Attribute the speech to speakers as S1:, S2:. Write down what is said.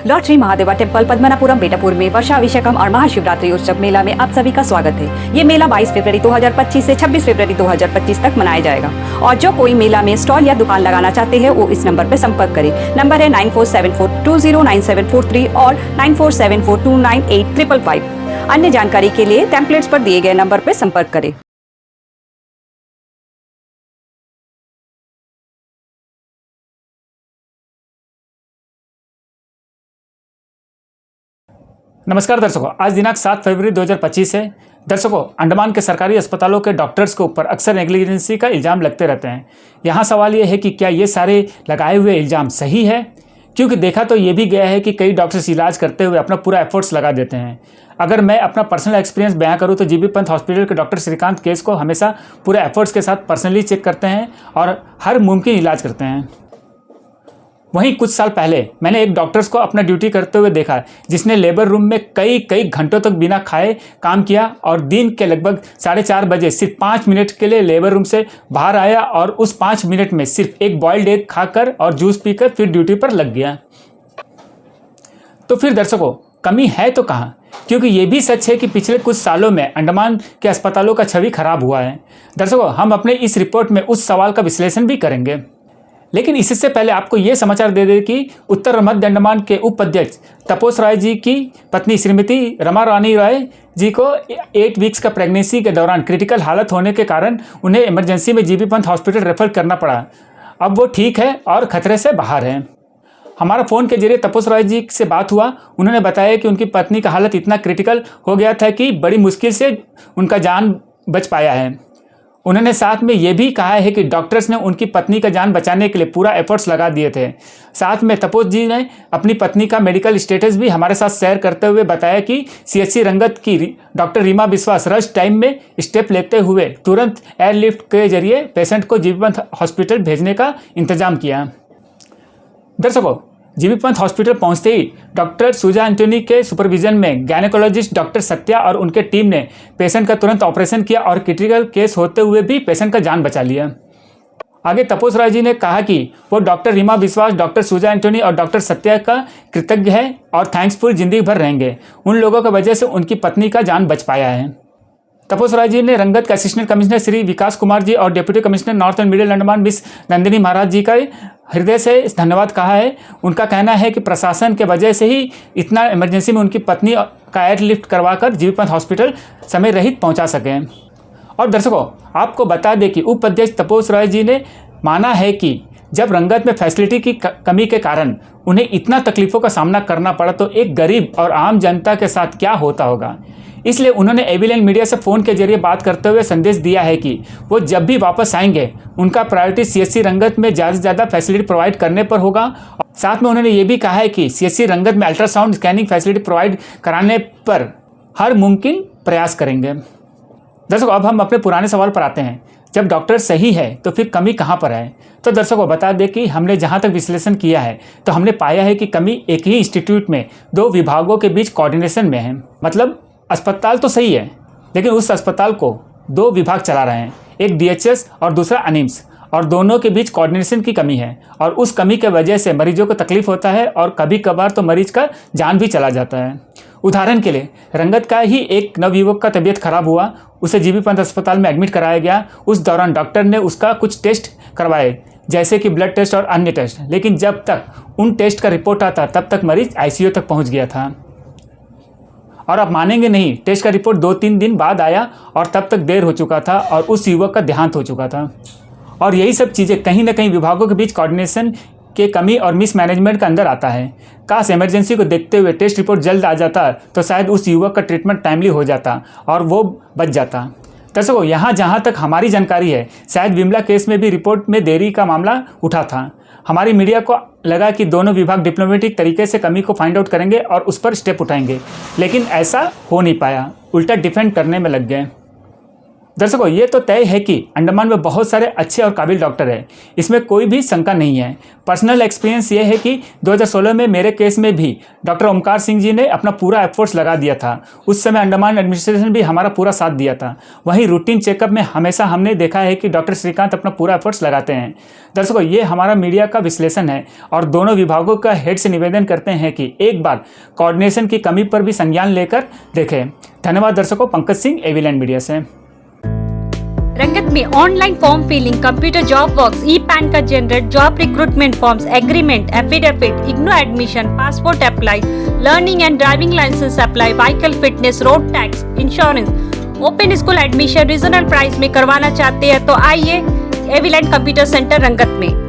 S1: Lord Shri Mahadeva temple पद्मनापुरम बेटापुर में वर्षाभिषेकम और महाशिवरात्रि उत्सव मेला में आप सभी का स्वागत है। ये मेला 22 फरवरी 2025 से 26 फरवरी 2025 तक मनाया जाएगा और जो कोई मेला में स्टॉल या दुकान लगाना चाहते हैं वो इस नंबर पर संपर्क करें। नंबर है 9474209743 और 9474298555। अन्य जानकारी के लिए टेम्पलेट्स पर दिए गए नंबर पर संपर्क करें।
S2: नमस्कार दर्शकों, आज दिनांक 7 फरवरी 2025 है। दर्शकों, अंडमान के सरकारी अस्पतालों के डॉक्टर्स के ऊपर अक्सर नेग्लिजेंसी का इल्ज़ाम लगते रहते हैं। यहाँ सवाल ये है कि क्या ये सारे लगाए हुए इल्ज़ाम सही है, क्योंकि देखा तो ये भी गया है कि कई डॉक्टर्स इलाज करते हुए अपना पूरा एफर्ट्स लगा देते हैं। अगर मैं अपना पर्सनल एक्सपीरियंस बयां करूं तो जीबी पंत हॉस्पिटल के डॉक्टर श्रीकांत केस को हमेशा पूरे एफर्ट्स के साथ पर्सनली चेक करते हैं और हर मुमकिन इलाज करते हैं। वहीं कुछ साल पहले मैंने एक डॉक्टर्स को अपना ड्यूटी करते हुए देखा, जिसने लेबर रूम में कई घंटों तक बिना खाए काम किया और दिन के लगभग 4:30 बजे सिर्फ 5 मिनट के लिए लेबर रूम से बाहर आया और उस 5 मिनट में सिर्फ एक बॉइल्ड एग खाकर और जूस पीकर फिर ड्यूटी पर लग गया। तो फिर दर्शकों, कमी है तो कहाँ? क्योंकि ये भी सच है कि पिछले कुछ सालों में अंडमान के अस्पतालों का छवि खराब हुआ है। दर्शकों, हम अपने इस रिपोर्ट में उस सवाल का विश्लेषण भी करेंगे, लेकिन इससे पहले आपको ये समाचार दे दें कि उत्तर मध्य अंडमान के उपाध्यक्ष तपोस राय जी की पत्नी श्रीमती रमा रानी राय जी को 8 वीक्स का प्रेगनेंसी के दौरान क्रिटिकल हालत होने के कारण उन्हें इमरजेंसी में जीबी पंत हॉस्पिटल रेफर करना पड़ा। अब वो ठीक है और खतरे से बाहर है। हमारा फ़ोन के जरिए तपोस राय जी से बात हुआ। उन्होंने बताया कि उनकी पत्नी का हालत इतना क्रिटिकल हो गया था कि बड़ी मुश्किल से उनका जान बच पाया है। उन्होंने साथ में ये भी कहा है कि डॉक्टर्स ने उनकी पत्नी का जान बचाने के लिए पूरा एफर्ट्स लगा दिए थे। साथ में तपोस जी ने अपनी पत्नी का मेडिकल स्टेटस भी हमारे साथ शेयर करते हुए बताया कि सीएचसी रंगत की डॉक्टर रीमा विश्वास रश टाइम में स्टेप लेते हुए तुरंत एयरलिफ्ट के जरिए पेशेंट को जीबी पंत हॉस्पिटल भेजने का इंतजाम किया। दर्शकों, जीबी पंत हॉस्पिटल पहुंचते ही डॉक्टर सुजा एंटोनी के सुपरविजन में गायनेकोलॉजिस्ट डॉक्टर सत्या और उनके टीम ने पेशेंट का तुरंत ऑपरेशन किया और क्रिटिकल केस होते हुए भी पेशेंट का जान बचा लिया। आगे तपोस राय जी ने कहा कि वो डॉक्टर रीमा विश्वास, डॉक्टर सुजा एंटोनी और डॉक्टर सत्या का कृतज्ञ है और थैंक्सफुल जिंदगी भर रहेंगे। उन लोगों की वजह से उनकी पत्नी का जान बच पाया है। तपोस राय जी ने रंगत के असिस्टेंट कमिश्नर श्री विकास कुमार जी और deputy commissioner north and middle Andaman miss Nandini Maharaj ji का हृदय से धन्यवाद कहा है। उनका कहना है कि प्रशासन के वजह से ही इतना इमरजेंसी में उनकी पत्नी का एयरलिफ्ट करवाकर जीबी पंत हॉस्पिटल समय रहित पहुंचा सके। और दर्शकों, आपको बता दें कि उपाध्यक्ष तपोस राय जी ने माना है कि जब रंगत में फैसिलिटी की कमी के कारण उन्हें इतना तकलीफों का सामना करना पड़ा तो एक गरीब और आम जनता के साथ क्या होता होगा। इसलिए उन्होंने एविलियन मीडिया से फ़ोन के जरिए बात करते हुए संदेश दिया है कि वो जब भी वापस आएंगे उनका प्रायोरिटी सीएचसी रंगत में ज़्यादा से ज़्यादा फैसिलिटी प्रोवाइड करने पर होगा। साथ में उन्होंने ये भी कहा है कि सीएचसी रंगत में अल्ट्रासाउंड स्कैनिंग फैसिलिटी प्रोवाइड कराने पर हर मुमकिन प्रयास करेंगे। दर्शकों, अब हम अपने पुराने सवाल पर आते हैं। जब डॉक्टर सही है तो फिर कमी कहाँ पर है? तो दर्शकों, बता दें कि हमने जहाँ तक विश्लेषण किया है तो हमने पाया है कि कमी एक ही इंस्टीट्यूट में 2 विभागों के बीच कोऑर्डिनेशन में है। मतलब अस्पताल तो सही है, लेकिन उस अस्पताल को 2 विभाग चला रहे हैं, एक डीएचएस और दूसरा अनिम्स, और दोनों के बीच कोऑर्डिनेशन की कमी है और उस कमी के वजह से मरीजों को तकलीफ होता है और कभी कभार तो मरीज का जान भी चला जाता है। उदाहरण के लिए रंगत का ही एक नवयुवक का तबीयत खराब हुआ, उसे जीबी पंत अस्पताल में एडमिट कराया गया। उस दौरान डॉक्टर ने उसका कुछ टेस्ट करवाए, जैसे कि ब्लड टेस्ट और अन्य टेस्ट, लेकिन जब तक उन टेस्ट का रिपोर्ट आता तब तक मरीज आईसीयू तक पहुँच गया था। और आप मानेंगे नहीं, टेस्ट का रिपोर्ट 2-3 दिन बाद आया और तब तक देर हो चुका था और उस युवक का देहांत हो चुका था। और यही सब चीज़ें कहीं ना कहीं विभागों के बीच कोऑर्डिनेशन के कमी और मिसमैनेजमेंट का अंदर आता है। काश इमरजेंसी को देखते हुए टेस्ट रिपोर्ट जल्द आ जाता तो शायद उस युवक का ट्रीटमेंट टाइमली हो जाता और वो बच जाता। दर्शकों, यहाँ जहाँ तक हमारी जानकारी है, शायद विमला केस में भी रिपोर्ट में देरी का मामला उठा था। हमारी मीडिया को लगा कि दोनों विभाग डिप्लोमेटिक तरीके से कमी को फाइंड आउट करेंगे और उस पर स्टेप उठाएंगे, लेकिन ऐसा हो नहीं पाया, उल्टा डिफेंड करने में लग गए। दर्शकों, ये तो तय है कि अंडमान में बहुत सारे अच्छे और काबिल डॉक्टर हैं, इसमें कोई भी शंका नहीं है। पर्सनल एक्सपीरियंस ये है कि 2016 में मेरे केस में भी डॉक्टर ओमकार सिंह जी ने अपना पूरा एफर्ट्स लगा दिया था। उस समय अंडमान एडमिनिस्ट्रेशन भी हमारा पूरा साथ दिया था। वहीं रूटीन चेकअप में हमेशा हमने देखा है कि डॉक्टर श्रीकांत अपना पूरा एफर्ट्स लगाते हैं। दर्शकों, ये हमारा मीडिया का विश्लेषण है और दोनों विभागों का हेड से निवेदन करते हैं कि एक बार कोऑर्डिनेशन की कमी पर भी संज्ञान लेकर देखें। धन्यवाद दर्शकों। पंकज सिंह, एवीलैंड मीडिया से।
S3: रंगत में online form filling, computer job works, e PAN का generate, job recruitment forms, agreement, affidavit, IGNOU admission, passport apply, learning and driving licence apply, vehicle fitness, road tax, insurance, open school admission regional price में करवाना चाहते हैं तो आइए एवीलैंड computer centre रंगत में।